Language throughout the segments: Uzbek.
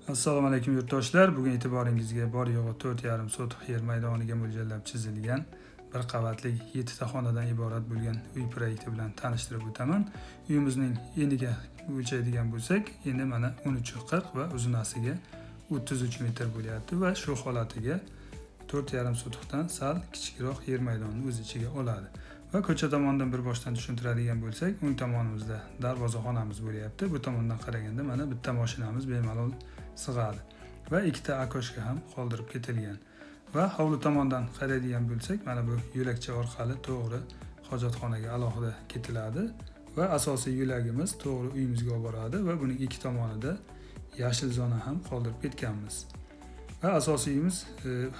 Assalomu alaykum yurtdoshlar. Bugun e'tiboringizga bor yo'g'i 4,5 sotix yer maydoniga mo'ljallab chizilgan bir qavatli 7 ta xonadan iborat bo'lgan uy proyekti bilan tanishtirib o'taman. Uyimizning eniga o'lchaydigan bo'lsak, endi mana 13,40 va uzunasiga 33 metr bo'lyapti va shu holatiga 4,5 sotixdan sal kichikroq yer maydonini o'z ichiga oladi. Va ko'cha tomonidan bir boshdan tushuntiradigan bo'lsak, o'ng tomonimizda darvozaxonamiz bo'lyapti. Bu tomondan qaraganda mana bitta mashinamiz bemalol sig'adi va ikkita akoshka ham qoldirib ketilgan. Va hovli tomondan qaraydigan bo'lsak, mana bu yo'lakcha orqali to'g'ri hojatxonaga alohida ketiladi va asosiy yo'lagimiz to'g'ri uyimizga olib boradi va buning ikki tomonida yashil zona ham qoldirib ketganmiz. Va asosiy uyimiz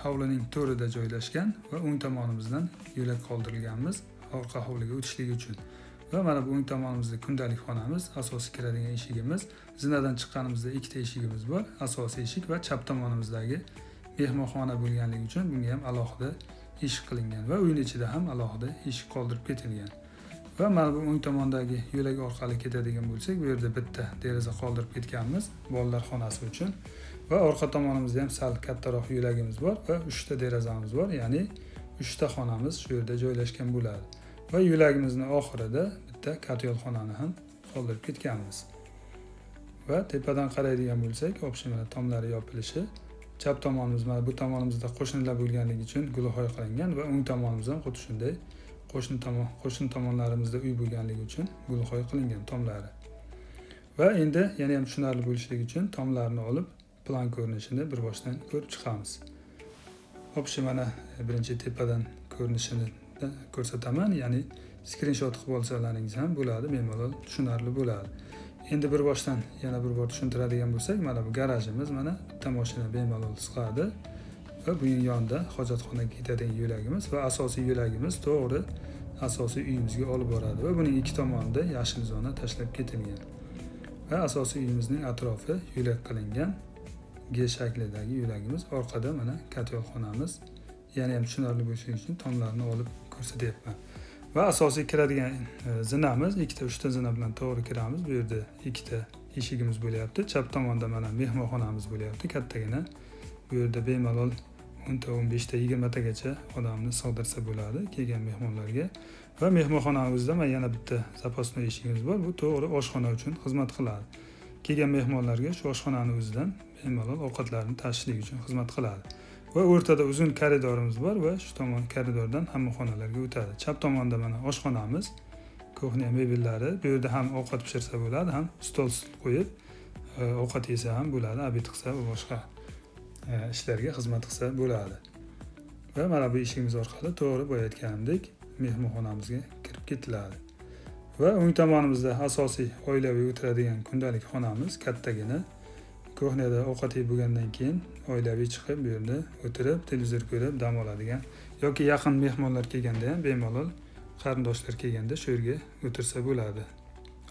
hovlining to'rida joylashgan va o'ng tomonimizdan yo'lak qoldirilganmiz orqa hovliga o'tishlik uchun. Va mana bu o'ng tomonimizda kundalik xonamiz, asosiy kiradigan eshigimiz, zinadan chiqqanimizda ikkita eshigimiz bor, asosiy eshik va chap tomonimizdagi mehmonxona bo'lganligi uchun bunga ham alohida eshik qilingan va uyning ichida ham alohida eshik qoldirib ketilgan. Va mana bu o'ng tomondagi yo'lak orqali ketadigan bo'lsak, bu yerda bitta deraza qoldirib ketganmiz bolalar xonasi uchun va orqa tomonimizda ham sal kattaroq yo'lagimiz bor va 3 ta derazamiz bor, ya'ni 3 ta xonamiz shu yerda joylashgan bo'ladi. Va yo'lagimizning oxirida bitta katyolxonani ham qoldirib ketganmiz. Va tepadan qaraydigan bo'lsak, mana tomlari yopilishi, chap tomonimiz mana bu tomonimizda qo'shnilar bo'lganligi uchun gulxoy qilingan va o'ng tomonimiz ham xuddi shunday qo'shni tomonlarimizda uy bo'lganligi uchun gulxoy qilingan tomlari. Va endi yana ham tushunarli bo'lishligi uchun tomlarni olib plan ko'rinishini bir boshdan ko'rib chiqamiz. Mana birinchi tepadan ko'rinishini ko'rsataman, ya'ni skrinshot qilib olsalaringiz ham bo'ladi, bemalol tushunarli bo'ladi. Endi bir boshdan yana bir bor tushuntiradigan bo'lsak, mana bu garajimiz, mana bitta mashina bemalol sig'adi va buning yonida hojatxonaga ketadigan yo'lagimiz va asosiy yo'lagimiz to'g'ri asosiy uyimizga olib boradi va buning ikki tomonida yashil zona tashlab ketilgan. Va asosiy uyimizning atrofi yo'lak qilingan G shaklidagi yo'lagimiz, orqada mana katyolxonamiz. Yana ham tushunarli bo'lishi uchun tomlarni olib ko'rsatyapman. Va asosiy kiradigan zinamiz, 2 ta zina bilan to'g'ri kiramiz. Bu yerda 2 ta eshigimiz bo'lyapti. Chap tomonda mana mehmonxonamiz bo'lyapti, kattagina. Bu yerda bemalol 10 ta, 15 ta, 20 tagacha odamni sig'dirsa bo'ladi kelgan mehmonlarga. Va mehmonxonamizda mana yana bitta запасной eshigimiz bor. Bu to'g'ri oshxona uchun xizmat qiladi. Kelgan mehmonlarga shu oshxonani o'zidan bemalol ovqatlarni tashishlik uchun xizmat qiladi. Va o'rtada uzun koridorimiz bor va shu tomon koridordan hamma xonalarga o'tadi. Chap tomonda mana oshxonamiz, kuxnya mebellari, bu yerda ham ovqat pishirsa bo'ladi, ham stol qo'yib ovqat yesa ham bo'ladi, obed qilsa va boshqa ishlarga xizmat qilsa bo'ladi. Va mana bu eshigimiz orqali to'g'ri boya aytganimdek mehmonxonamizga kirib ketiladi. Va o'ng tomonimizda asosiy oilaviy o'tiradigan kundalik xonamiz, kattagina. Kuxnyada ovqat yeb bo'lgandan keyin oilaviy chiqib bu yerda o'tirib televizor ko'rib dam oladigan yoki yaqin mehmonlar kelganda ham bemalol qarindoshlar kelganda shu yerga o'tirsa bo'ladi.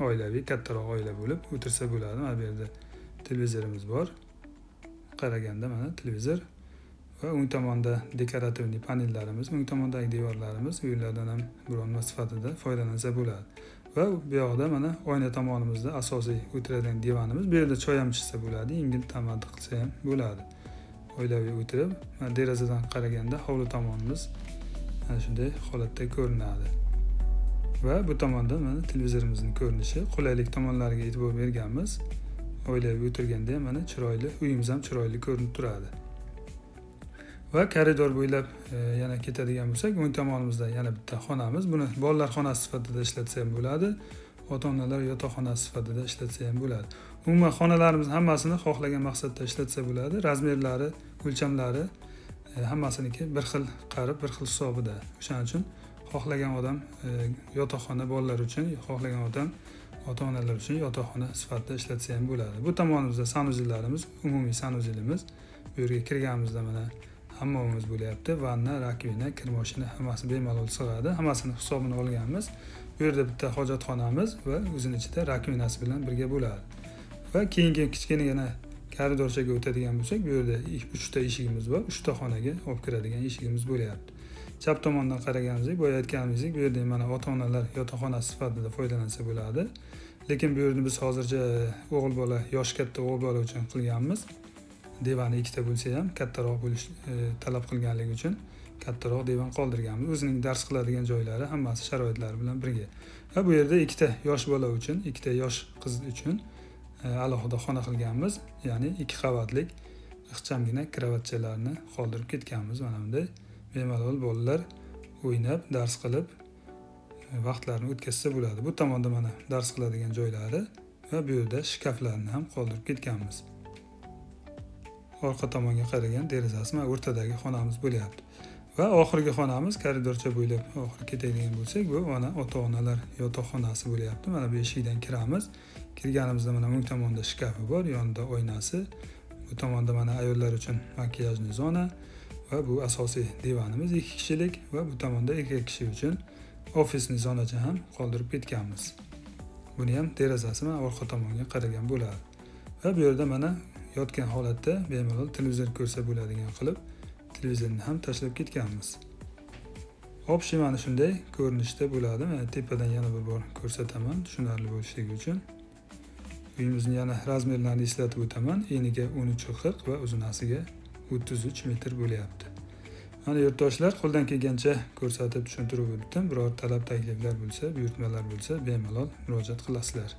Oilaviy kattaroq oila bo'lib o'tirsa bo'ladi. Mana bu yerda televizorimiz bor. Qaraganda mana televizor va o'ng tomonda dekorativniy panellarimiz, o'ng tomondagi devorlarimiz, uylardan ham buronma sifatida foydalansa bo'ladi. Va bu yoqda mana oyna tomonimizda asosiy o'tiradigan divanimiz. Bu yerda choy ham ichsa bo'ladi, yengil tamaddi qilsa ham bo'ladi. Oilaviy o'tirib, derazadan qaraganda hovli tomonimiz mana shunday holatda ko'rinadi. Va bu tomonda mana televizorimizning ko'rinishi, qulaylik tomonlariga e'tibor berganmiz. Oilaviy o'tirganda ham mana chiroyli, uyimiz ham chiroyli ko'rinib turadi. Va koridor bo'ylab yana ketadigan bo'lsak, o'ng tomonimizda yana bitta xonamiz. Buni bolalar xonasi sifatida ishlatsa ham bo'ladi, ota-onalar yotoqxonasi sifatida ishlatsa ham bo'ladi. Umuman xonalarimiz hammasini xohlagan maqsadda ishlatsa bo'ladi. Razmerlari, o'lchamlari hammasiniki bir xil qarib, bir xil hisobida. O'shaning uchun xohlagan odam yotoqxona bolalar uchun, xohlagan odam ota-onalar uchun yotoqxona sifatida ishlatsa ham bo'ladi. Bu tomonimizda sanuzillarimiz, umumiy sanuzilimiz. Bu yerga kirganimizda mana hammomimiz bo'lyapti. Vanna, rakvina, kir moshina hammasi bemalol sig'adi. Hammasini hisobini olganmiz. Bu yerda bitta hojatxonamiz va o'zining ichida rakvinasi bilan birga bo'ladi. Va keyingi kichkinagina koridorchaga o'tadigan bo'lsak, bu yerda 3 ta eshigimiz bor. 3 ta xonaga olib kiradigan eshigimiz bo'lyapti. Chap tomondan qaraganimizda, boya aytganimizdek, bu yerda mana ota-onalar yotoqxonasi sifatida foydalansa bo'ladi. lekin bu yerni biz hozircha o'g'il bola, yoshi katta o'g'il bola uchun qilganmiz. Divani ikkita bo'lsa ham kattaroq bo'lish talab qilganligi uchun kattaroq divan qoldirganmiz. O'zining dars qiladigan joylari hammasi sharoitlari bilan birga. Va bu yerda ikkita yosh bola uchun, ikkita yosh qiz uchun alohida xona qilganmiz. Ya'ni 2 qavatlik ixchamgina kravatchalarni qoldirib ketganmiz. Mana bunday bemalol bolalar o'ynab, dars qilib vaqtlarini o'tkazsa bo'ladi. Bu tomonda mana dars qiladigan joylari va bu yerda shkaflarni ham qoldirib ketganmiz. Orqa tomonga qaragan derazasi mana o'rtadagi xonamiz bo'lyapti. Va oxirgi xonamiz koridorcha bo'ylab oxiri ketadigan bo'lsak, bu mana ota-onalar yotoqxonasi bo'lyapti. Mana bu eshikdan kiramiz. Kirganimizda mana o'ng tomonda shkafi bor, yonida oynasi. Bu tomonda mana ayollar uchun makiyajli zona va bu asosiy divanimiz 2 kishilik va bu tomonda 2 kishi uchun ofisni zonacha ham qoldirib ketganmiz. Buni ham derazasi mana orqa tomonga qaragan bo'ladi. Va bu yerda mana yotgan holatda bemalol televizor ko'rsa bo'ladigan qilib televizorni ham tashlab ketganmiz. Общий mana shunday ko'rinishda bo'ladi. Mana tepadan yana bir bor ko'rsataman, tushunarli bo'lishligi uchun. Uyimizni yana razmerlarini eslatib o'taman. Eniga 13.40 va uzunasiga 33 metr bo'lyapti. Mana yurtdoshlar, qo'ldan kelgancha ko'rsatib tushuntirib o'tdim. Biror talab takliflar bo'lsa, buyurtmalar bo'lsa bemalol murojaat qilasizlar.